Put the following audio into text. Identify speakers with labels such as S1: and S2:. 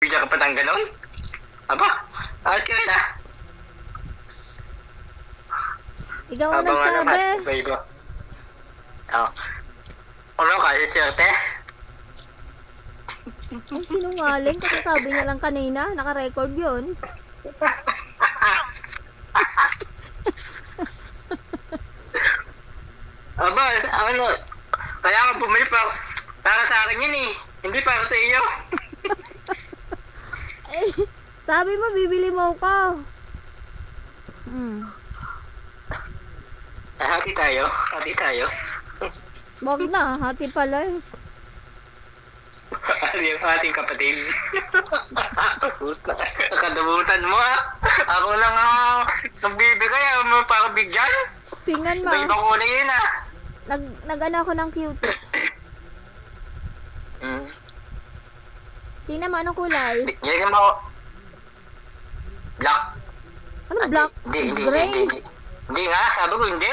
S1: bibigyan ka pa ng ganon? Aba, okay na.
S2: Ikaw ang nagsabi.
S1: Baby. Oh. Ano ka, Cherte?
S2: Ay, sinungaling. Kasi sabi niya lang kanina. Naka-record yun.
S1: Aba, ano? Kaya ka bumili para sa akin yun eh. Hindi para sa iyo.
S2: Eh, sabi mo, bibili mo ko.
S1: Hati tayo. Hati tayo.
S2: Wag na, hati pala eh.
S1: Yung ating kapatid. Nakadabutan mo ah. Ako lang nagbibigay mo para bigyan.
S2: Tingnan mo.
S1: May ibang kulay yun ah.
S2: Nag-ano ako ng cutex. Tingnan mo, anong kulay?
S1: Yan mo. Black.
S2: Ano black?
S1: Hindi,
S2: Gray?
S1: Hindi nga, sabi ko hindi.